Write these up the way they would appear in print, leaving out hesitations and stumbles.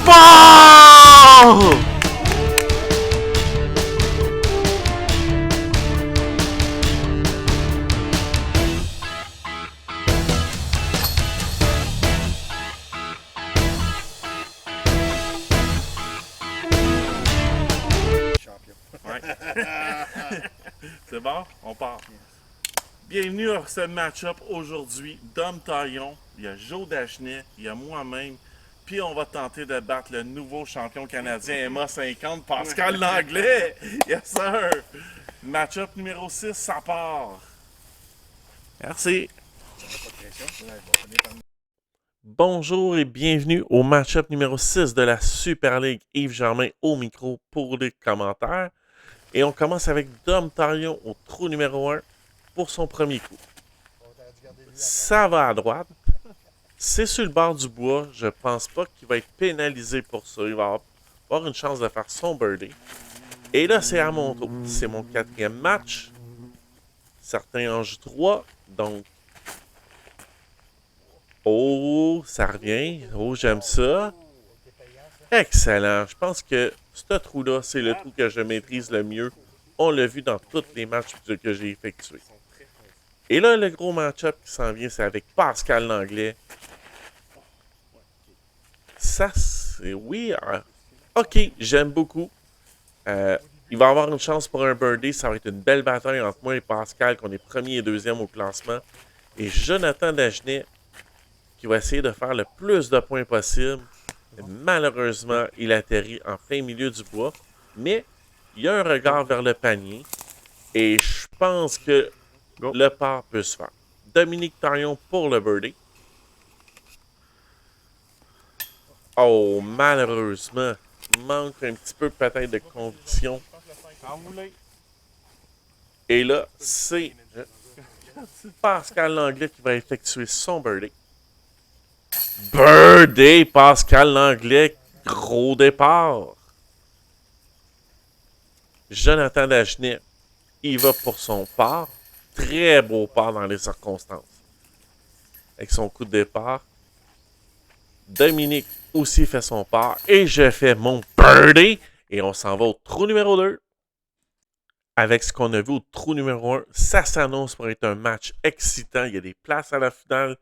part! Ouais. C'est bon? On part. Bienvenue à ce match-up aujourd'hui. Dom Taillon, il y a Joe Dagenet, il y a moi-même. Puis on va tenter de battre le nouveau champion canadien MA50, Pascal Langlais. Yes sir! Match-up numéro 6, ça part. Merci. Bonjour et bienvenue au match-up numéro 6 de la Super League. Yves Germain au micro pour les commentaires. Et on commence avec Dom Taillon au trou numéro 1 pour son premier coup. Ça va à droite. C'est sur le bord du bois. Je pense pas qu'il va être pénalisé pour ça. Il va avoir une chance de faire son birdie. Et là, c'est à mon tour. C'est mon 4e match. Certains en jouent 3. Donc, oh, ça revient. Oh, j'aime ça. Excellent. Je pense que ce trou-là, c'est le trou que je maîtrise le mieux. On l'a vu dans tous les matchs que j'ai effectués. Et là, le gros match-up qui s'en vient, c'est avec Pascal Langlais. Ça, c'est... Oui. OK, j'aime beaucoup. Il va avoir une chance pour un birdie. Ça va être une belle bataille entre moi et Pascal, qu'on est premier et deuxième au classement. Et Jonathan Dagenet, qui va essayer de faire le plus de points possible. Malheureusement, il atterrit en plein milieu du bois. Mais il y a un regard vers le panier. Et je pense que le par peut se faire. Dominique Taillon pour le birdie. Oh, malheureusement, manque un petit peu peut-être de conviction. Et là, c'est Pascal Langlais qui va effectuer son birdie. Birdie, Pascal Langlais, gros départ. Jonathan Dagenet, il va pour son par. Très beau par dans les circonstances. Avec son coup de départ. Dominique aussi fait son part. Et je fais mon birdie. Et on s'en va au trou numéro 2. Avec ce qu'on a vu au trou numéro 1, ça s'annonce pour être un match excitant. Il y a des places à la finale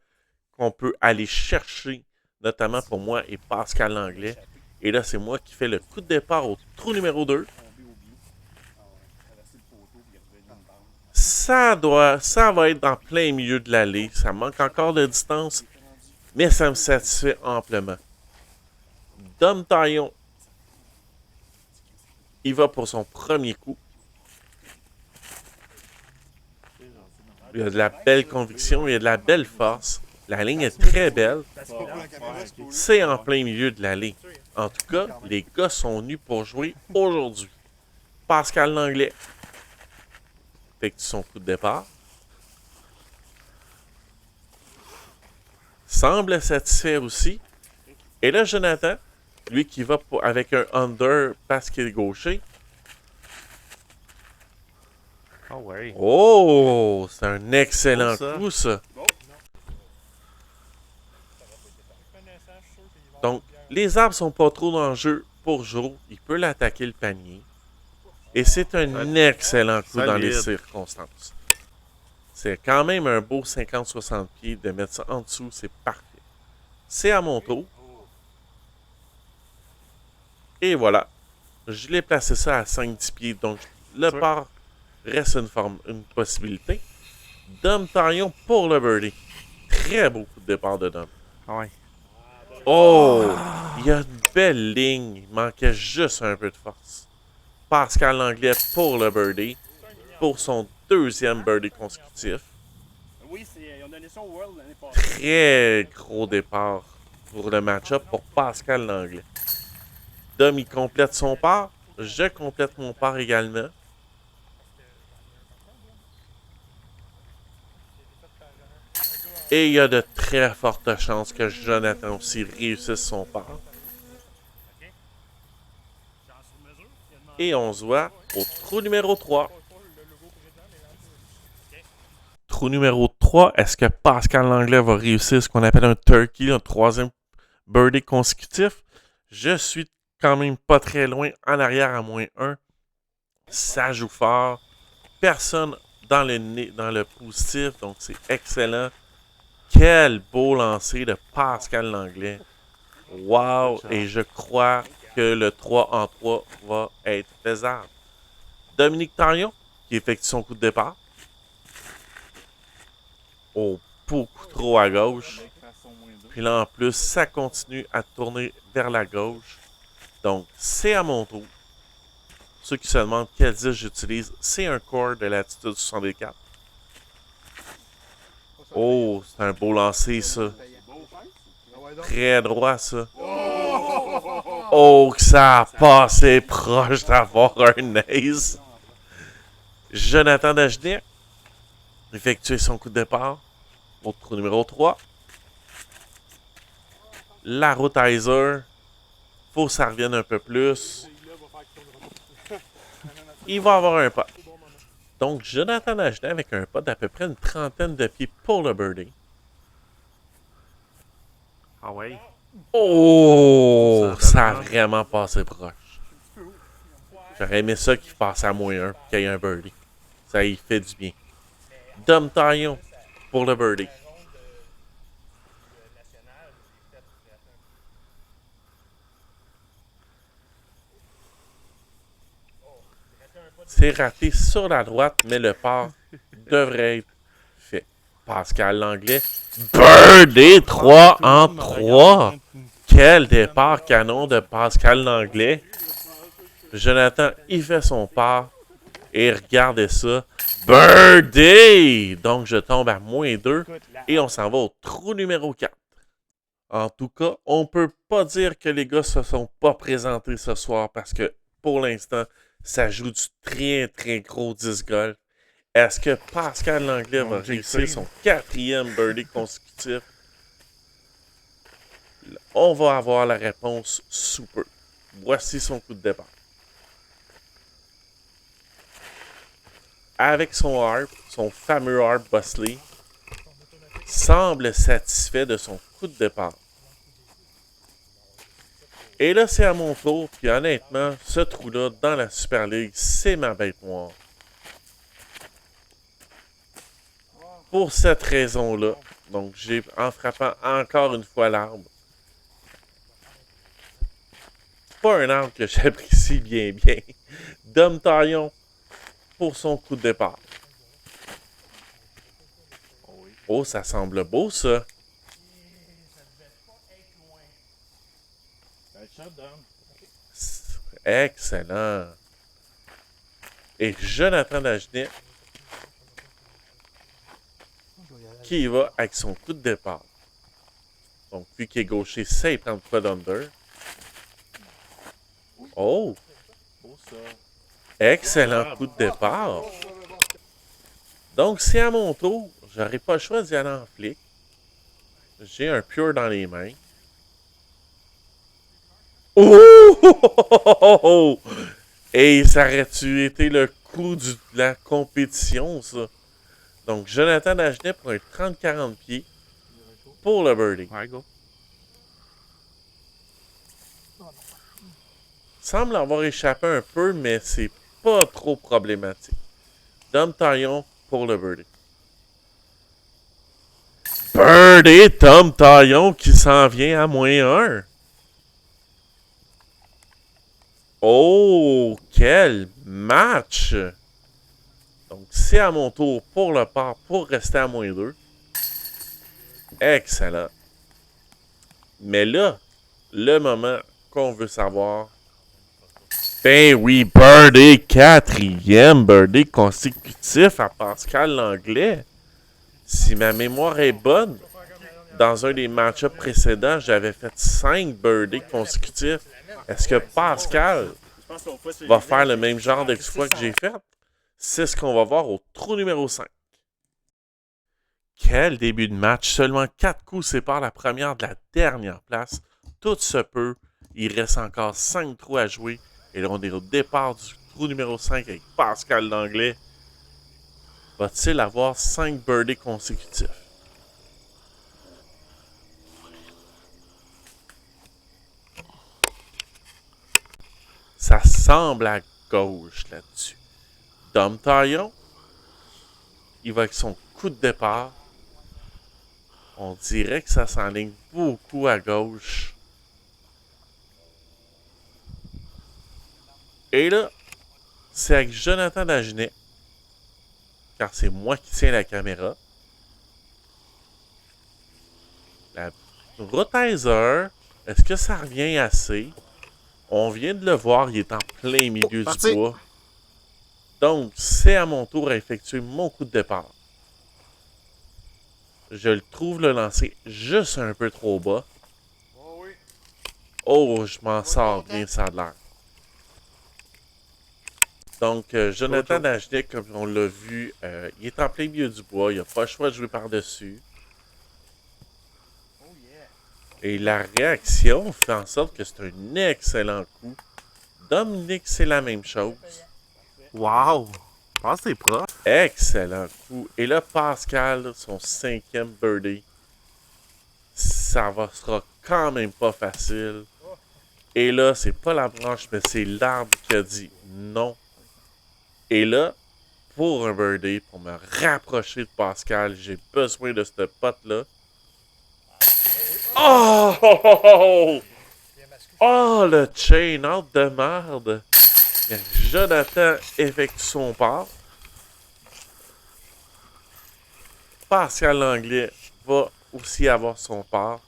qu'on peut aller chercher, notamment pour moi et Pascal Langlais. Et là, c'est moi qui fais le coup de départ au trou numéro 2. Ça va être dans plein milieu de l'allée. Ça manque encore de distance, mais ça me satisfait amplement. Dom Taillon, il va pour son premier coup. Il y a de la belle conviction, il y a de la belle force. La ligne est très belle. C'est en plein milieu de l'allée. En tout cas, les gars sont nus pour jouer aujourd'hui. Pascal Langlais effectue son coup de départ. Semble satisfait aussi. Et là, Jonathan, lui qui va avec un under parce qu'il est gaucher. Oh, ouais. Oh, c'est un excellent coup, ça. Donc, les arbres sont pas trop dans le jeu pour Joe. Il peut l'attaquer le panier. Et c'est un excellent coup dans les circonstances. C'est quand même un beau 50-60 pieds. De mettre ça en dessous, c'est parfait. C'est à mon tour. Et voilà. Je l'ai placé ça à 5-10 pieds. Donc, le par reste une possibilité. Dom Taillon pour le birdie. Très beau coup de départ de Dom. Ouais. Oh! Il y a une belle ligne. Il manquait juste un peu de force. Pascal Langlais pour le birdie. Pour son deuxième birdie consécutif. Très gros départ pour le match-up pour Pascal Langlais. Dom, il complète son part. Je complète mon part également. Et il y a de très fortes chances que Jonathan aussi réussisse son part. Et on se voit au trou numéro 3. Trou numéro 3, est-ce que Pascal Langlais va réussir ce qu'on appelle un turkey, un troisième birdie consécutif? Je suis quand même pas très loin en arrière à -1. Ça joue fort. Personne dans le positif, donc c'est excellent. Quel beau lancer de Pascal Langlais. Wow! Et je crois que le 3 en 3 va être faisable. Dominique Tarion, qui effectue son coup de départ. Oh, beaucoup trop à gauche. Puis là, en plus, ça continue à tourner vers la gauche. Donc, c'est à mon tour. Ceux qui se demandent quel disque j'utilise, c'est un Core de Latitude 64. Oh, c'est un beau lancer, ça. Très droit, ça. Oh, que ça a passé proche d'avoir un ace. Jonathan Dagenet effectue son coup de départ. Au trou numéro 3. La routizer. Faut que ça revienne un peu plus. Il va avoir un pas. Donc, Jonathan Dagenet avec un pas d'à peu près une trentaine de pieds pour le birdie. Ah ouais. Oh! Ça a vraiment passé proche. J'aurais aimé ça qu'il passe à -1 et qu'il y ait un birdie. Ça y fait du bien. Dom Taillon pour le birdie. C'est raté sur la droite, mais le par devrait être fait. Pascal Langlais. Birdie 3 en 3. Quel départ canon de Pascal Langlais. Jonathan, il fait son part. Et regardez ça. Birdie! Donc, je tombe à -2. Et on s'en va au trou numéro 4. En tout cas, on peut pas dire que les gars se sont pas présentés ce soir parce que, pour l'instant, ça joue du très, très gros disc golf. Est-ce que Pascal Langlais va réussir son 4e birdie consécutif? On va avoir la réponse sous peu. Voici son coup de départ. Avec son harp, son fameux harp Bosley, semble satisfait de son coup de départ. Et là, c'est à mon tour, puis honnêtement, ce trou-là, dans la Super League, c'est ma bête noire. Pour cette raison-là, donc en frappant encore une fois l'arbre, pas un arbre que j'apprécie bien, Dom Taillon pour son coup de départ. Oh, ça semble beau, ça. Excellent. Et Jonathan Dagenet qui y va avec son coup de départ. Donc, vu qu'il est gaucher, ça, il prend le quad under. Oh! Excellent coup de départ. Donc, c'est à mon tour. J'aurais pas le choix d'y aller en flic. J'ai un pure dans les mains. Oh! Et ça aurait-tu été le coup de la compétition, ça? Donc, Jonathan Dagenet pour un 30-40 pieds pour le birdie. Ouais, go. Semble avoir échappé un peu, mais c'est pas trop problématique. Dom Taillon pour le birdie. Birdie, Dom Taillon qui s'en vient à -1. Oh, quel match! Donc, c'est à mon tour pour le par pour rester à -2. Excellent. Mais là, le moment qu'on veut savoir. Ben oui, birdie, 4e birdie consécutif à Pascal Langlais. Si ma mémoire est bonne, dans un des match-ups précédents, j'avais fait 5 birdies consécutifs. Est-ce que Pascal va faire le même genre d'exploit que j'ai fait? C'est ce qu'on va voir au trou numéro 5. Quel début de match! Seulement 4 coups séparent la première de la dernière place. Tout se peut. Il reste encore 5 trous à jouer. Et là, on est au départ du trou numéro 5 avec Pascal Langlais. Va-t-il avoir 5 birdies consécutifs? semble à gauche là-dessus. Dom Taillon, il va avec son coup de départ. On dirait que ça s'enligne beaucoup à gauche. Et là, c'est avec Jonathan Dagenet, car c'est moi qui tiens la caméra. La Rotizer, est-ce que ça revient assez? On vient de le voir, il est en plein milieu du bois. Donc, c'est à mon tour à effectuer mon coup de départ. Je le trouve le lancer juste un peu trop bas. Oh, je m'en sors bien, ça a l'air. Donc, Jonathan Dagenet, comme on l'a vu, il est en plein milieu du bois. Il n'a pas le choix de jouer par-dessus. Et la réaction fait en sorte que c'est un excellent coup. Dominique, c'est la même chose. Wow! Je pense que c'est proche. Excellent coup. Et là, Pascal, son 5e birdie. Sera quand même pas facile. Et là, c'est pas la branche, mais c'est l'arbre qui a dit non. Et là, pour un birdie, pour me rapprocher de Pascal, j'ai besoin de ce pote-là. Oh! Oh, le chain out de merde! Jonathan effectue son part. Pascal Langlais va aussi avoir son part.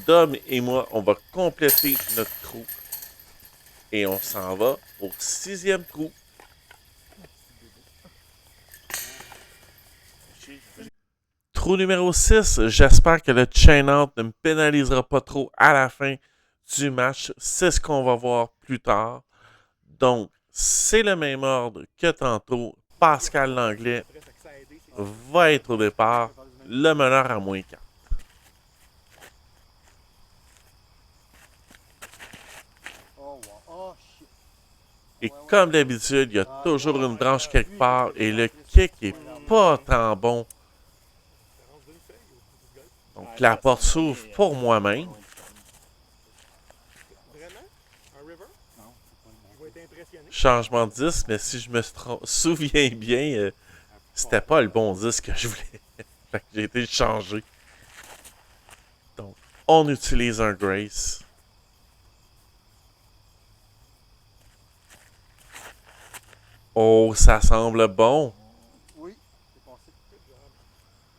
Dom et moi, on va compléter notre trou. Et on s'en va au 6e trou. Trou numéro 6, j'espère que le chain-out ne me pénalisera pas trop à la fin du match. C'est ce qu'on va voir plus tard. Donc, c'est le même ordre que tantôt. Pascal Langlais va être au départ. Le meneur à moins 4. Et comme d'habitude, il y a toujours une branche quelque part et le kick est pas tant bon. Donc la porte s'ouvre pour moi-même. Changement de disque, mais si je me souviens bien, c'était pas le bon disque que je voulais. Fait que j'ai été changé. Donc, on utilise un Grace. Oh, ça semble bon.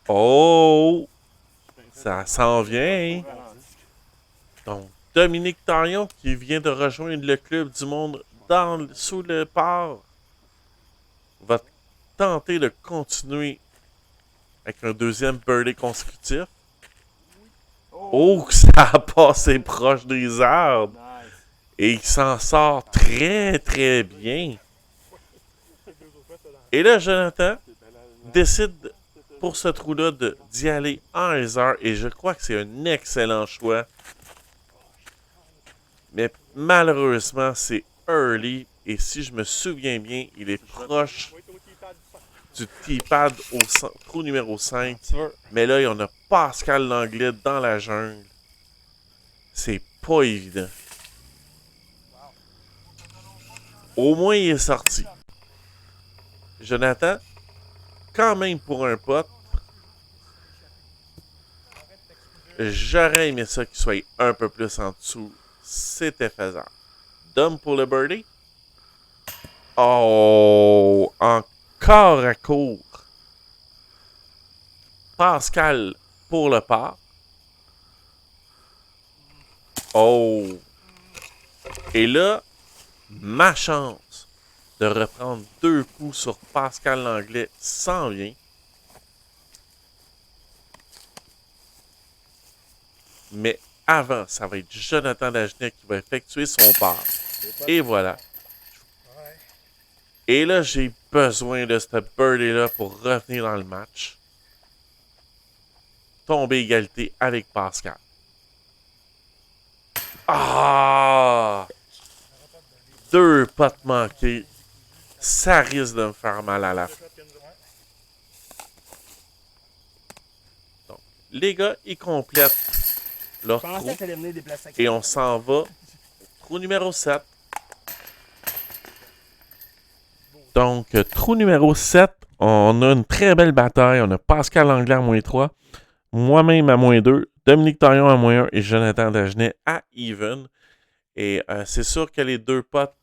Oh, ça s'en vient. Donc, Dominique Taillon qui vient de rejoindre le club du monde sous le port va tenter de continuer avec un deuxième birdie consécutif. Oh, ça a passé proche des arbres. Et il s'en sort très, très bien. Et là, Jonathan décide pour ce trou-là d'y aller en hasard. Et je crois que c'est un excellent choix. Mais malheureusement, c'est early. Et si je me souviens bien, il est proche du T-pad au trou numéro 5. Mais là, on a Pascal Langlais dans la jungle. C'est pas évident. Au moins, il est sorti. Jonathan, quand même pour un pote, j'aurais aimé ça qu'il soit un peu plus en dessous. C'était faisable. Dom pour le birdie. Oh, encore à court. Pascal pour le par. Oh. Et là, ma chance de reprendre 2 coups sur Pascal Langlais s'en vient. Mais avant, ça va être Jonathan Dagenet qui va effectuer son part. Et voilà. Et là, j'ai besoin de ce birdie-là pour revenir dans le match. Tomber égalité avec Pascal. Ah! 2 potes manqués. Ça risque de me faire mal à la fin. Donc, les gars, ils complètent leur trou. Et on s'en va trou numéro 7. Donc, trou numéro 7, on a une très belle bataille. On a Pascal Langlais à -3, moi-même à -2, Dominique Taillon à -1 et Jonathan Dagenet à even. Et c'est sûr que les deux potes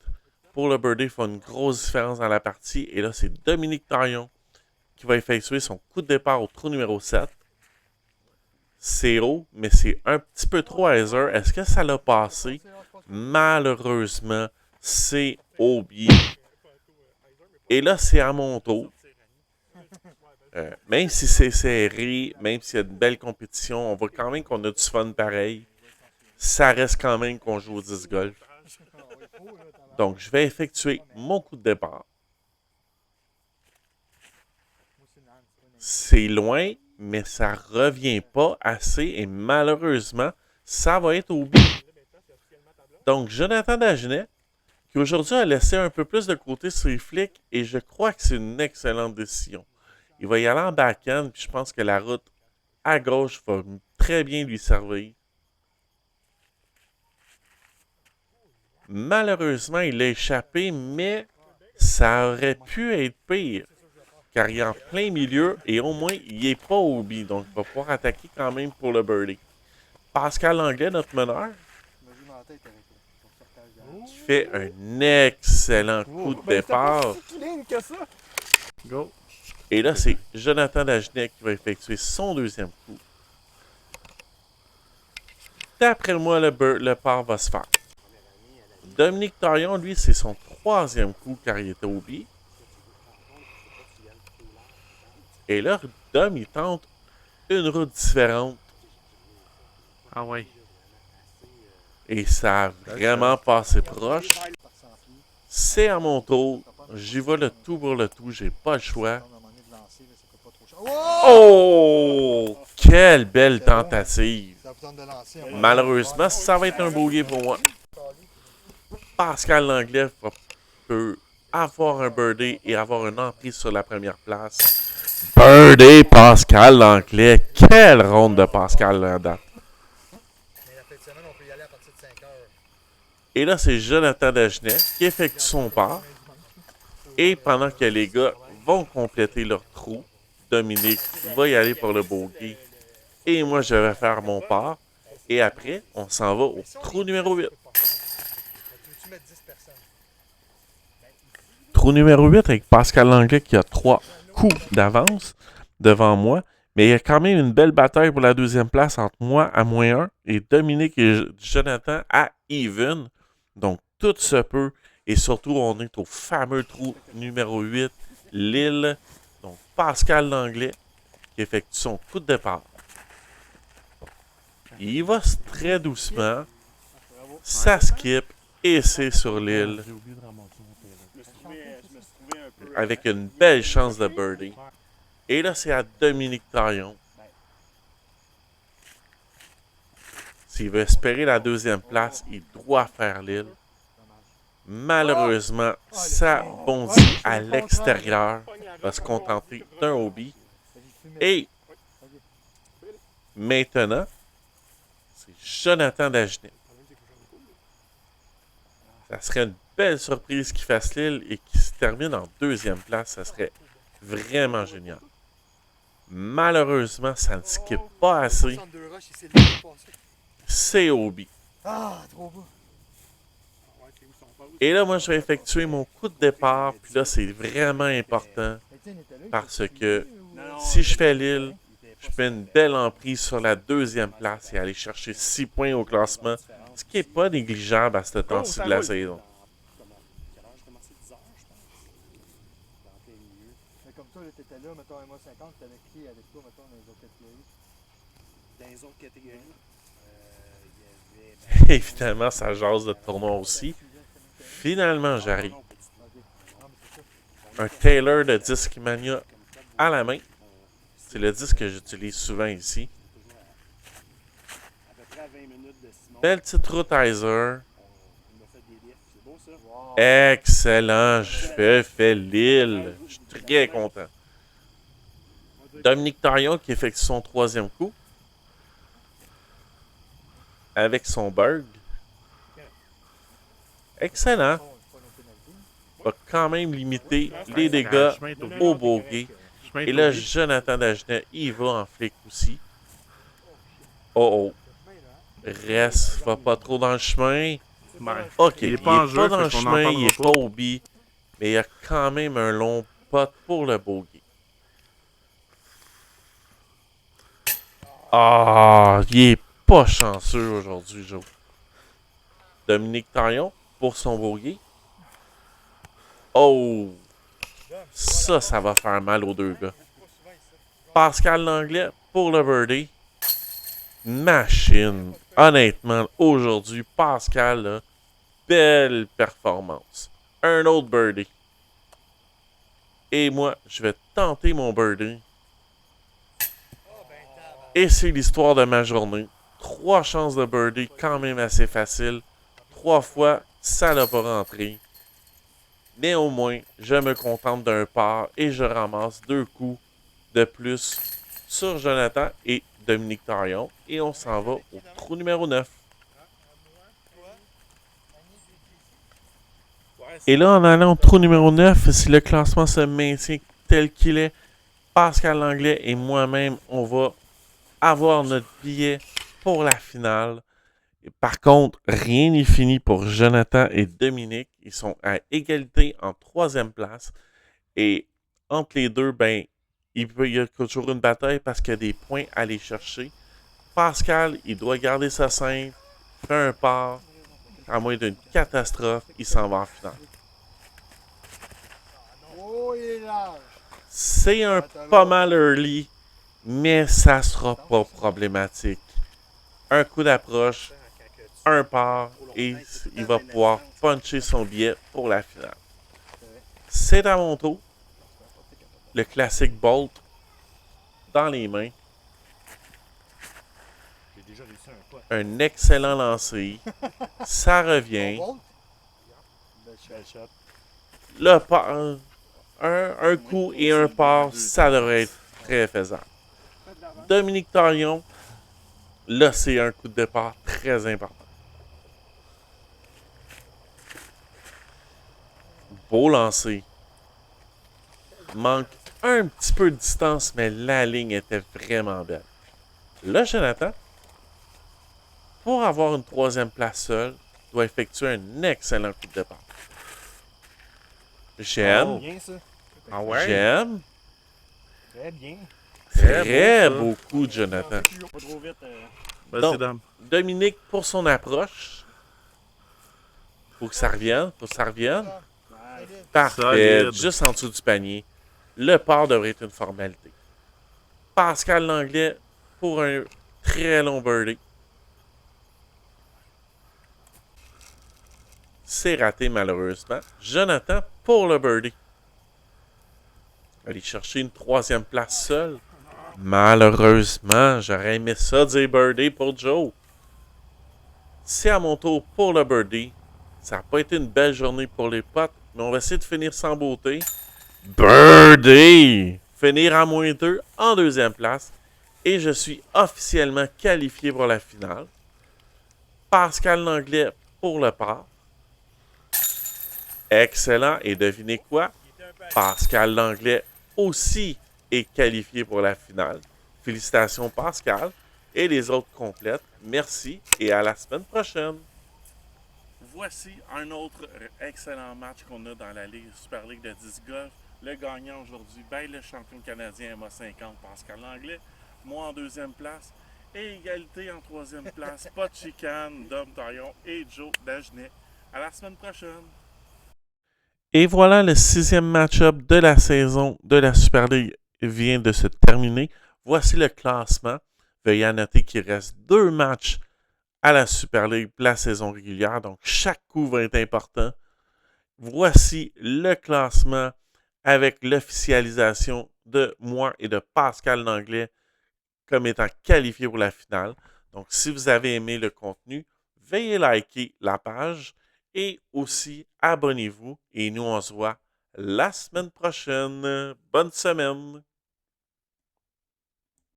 pour le birdie font une grosse différence dans la partie. Et là, c'est Dominique Taillon qui va effectuer son coup de départ au trou numéro 7. C'est haut, mais c'est un petit peu trop hasard. Est-ce que ça l'a passé? Malheureusement, c'est au biais. Et là, c'est à mon tour. Même si c'est serré, même s'il y a une belle compétition, on voit quand même qu'on a du fun pareil. Ça reste quand même qu'on joue au 10 golf. Donc, je vais effectuer mon coup de départ. C'est loin, mais ça revient pas assez et malheureusement, ça va être au but. Donc, Jonathan Dagenet, qui aujourd'hui a laissé un peu plus de côté sur les flicks et je crois que c'est une excellente décision. Il va y aller en backhand, puis je pense que la route à gauche va très bien lui servir. Malheureusement, il a échappé, mais ça aurait pu être pire. Car il est en plein milieu et au moins, il n'est pas au but. Donc, il va pouvoir attaquer quand même pour le birdie. Pascal Langlais, notre meneur, qui fait un excellent coup de départ. Go. Et là, c'est Jonathan Dagenet qui va effectuer son deuxième coup. D'après moi, le par va se faire. Dominique Taillon, lui, c'est son troisième coup car il était au biais. Et là, Dom, il tente une route différente. Ah ouais. Et ça a vraiment passé proche. C'est à mon tour. J'y vais le tout pour le tout. J'ai pas le choix. Oh! Quelle belle tentative. Malheureusement, ça va être un bogey pour moi. Pascal Langlais peut avoir un birdie et avoir une emprise sur la première place. Birdie Pascal Langlais. Quelle ronde de Pascal là-dedans. Et là, c'est Jonathan Dagenet qui effectue son part. Et pendant que les gars vont compléter leur trou, Dominique va y aller pour le bogey. Et moi, je vais faire mon part. Et après, on s'en va au trou numéro 8. Trou numéro 8 avec Pascal Langlais qui a 3 coups d'avance devant moi. Mais il y a quand même une belle bataille pour la deuxième place entre moi à -1 et Dominique et Jonathan à even. Donc, tout se peut. Et surtout, on est au fameux trou numéro 8, Lille. Donc, Pascal Langlais qui effectue son coup de départ. Il va très doucement. Ça skip et c'est sur l'île. Avec une belle chance de birdie. Et là, c'est à Dominique Taillon. S'il veut espérer la deuxième place, il doit faire l'île. Malheureusement, ça bondit à l'extérieur. Va se contenter d'un hobby. Et maintenant, c'est Jonathan Dagenet. Ça serait une belle surprise qu'il fasse l'île et qu'il se termine en deuxième place. Ça serait vraiment génial. Malheureusement, ça ne skip pas assez. C'est hobby. Et là, moi, je vais effectuer mon coup de départ. Puis là, c'est vraiment important. Parce que si je fais l'île, je fais une belle emprise sur la deuxième place et aller chercher 6 points au classement. Ce qui n'est pas négligeable à ce temps-ci de la saison. Comme toi, tu étais là, mettons, un mois 50, tu avais qui avec toi, mettons, dans les autres catégories? Dans les autres catégories, il y avait... Évidemment, ça jase de tournoi aussi. Finalement, j'arrive. Un Taylor de Discmania à la main. C'est le disque que j'utilise souvent ici. Belle petite routizer. Excellent, je fais l'île. Je suis très content. Dominique Taillon qui effectue son troisième coup. Avec son berg. Excellent. Bon, c'est pas nos pénalités. Va quand même limiter les Le dégâts chemin est au oublié. bogey. Le chemin est Et là, oublié. Jonathan Dagenet, il va en flic aussi. Oh oh. Reste, va pas trop dans le chemin. Ben, Ok, il il est est pas en pas jeu, dans fait le qu'on chemin, il n'entendra est pas. pas au bi. Mais il y a quand même un long pot pour le bogey. Ah, il est pas chanceux aujourd'hui, Joe. Dominique Taillon pour son bogey. Oh, ça va faire mal aux deux gars. Pascal Langlais pour le birdie. Machine. Honnêtement, aujourd'hui, Pascal, là, belle performance. Un autre birdie. Et moi, je vais tenter mon birdie. Et c'est l'histoire de ma journée. 3 chances de birdie, quand même assez facile. 3 fois, ça n'a pas rentré. Néanmoins, je me contente d'un par et je ramasse 2 coups de plus sur Jonathan et Dominique Taillon. Et on s'en va au trou numéro 9. Et là, en allant au trou numéro 9, si le classement se maintient tel qu'il est, Pascal Langlais et moi-même, on va avoir notre billet pour la finale. Et par contre, rien n'est fini pour Jonathan et Dominique. Ils sont à égalité en 3e place. Et entre les deux, ben, il y a toujours une bataille parce qu'il y a des points à aller chercher. Pascal, il doit garder sa simple, fait un par. À moins d'une catastrophe, il s'en va en finale. Oh, il est large. C'est un pas mal early, mais ça sera pas problématique. Un coup d'approche, un par, et il va pouvoir puncher son billet pour la finale. C'est à mon tour. Le classique Bolt dans les mains. J'ai déjà réussi un pot. Un excellent lancer. Ça revient. Bon, belle shot. Belle shot. Le par, un coup et un par, ça devrait être très faisable. Dominique Taillon, là, c'est un coup de départ très important. Beau lancer. Manque un petit peu de distance, mais la ligne était vraiment belle. Là, Jonathan, pour avoir une 3e place seule, doit effectuer un excellent coup de départ. J'aime. Bien ça. Ah ouais? J'aime. Très bien. Très beau, ça. beau coup de Jonathan. Pas trop vite. Vas-y, Donc, dame. Dominique pour son approche. Faut que ça revienne. Faut que ça revienne. Solide. Parfait. Solide. Juste en dessous du panier. Le par devrait être une formalité. Pascal Langlais pour un très long birdie. C'est raté malheureusement. Jonathan pour le birdie. Aller chercher une 3e place seule. Malheureusement, j'aurais aimé ça dire birdie pour Joe. C'est à mon tour pour le birdie. Ça n'a pas été une belle journée pour les potes, mais on va essayer de finir sans beauté. Birdie! Finir à -2 en 2e place. Et je suis officiellement qualifié pour la finale. Pascal Langlais pour le par. Excellent. Et devinez quoi? Pascal Langlais aussi est qualifié pour la finale. Félicitations Pascal. Et les autres complètent. Merci et à la semaine prochaine. Voici un autre excellent match qu'on a dans la Ligue Super League de 10 golf. Le gagnant aujourd'hui, ben, le champion canadien MA50, Pascal Langlais. Moi en 2e place. Et égalité en 3e place. Pas de chicane, Dom Taillon et Joe Dagenet. À la semaine prochaine. Et voilà, le 6e match-up de la saison de la Super League vient de se terminer. Voici le classement. Veuillez noter qu'il reste 2 matchs à la Super League pour la saison régulière. Donc, chaque coup va être important. Voici le classement avec l'officialisation de moi et de Pascal Langlais comme étant qualifiés pour la finale. Donc, si vous avez aimé le contenu, veuillez liker la page et aussi abonnez-vous. Et nous, on se voit la semaine prochaine. Bonne semaine!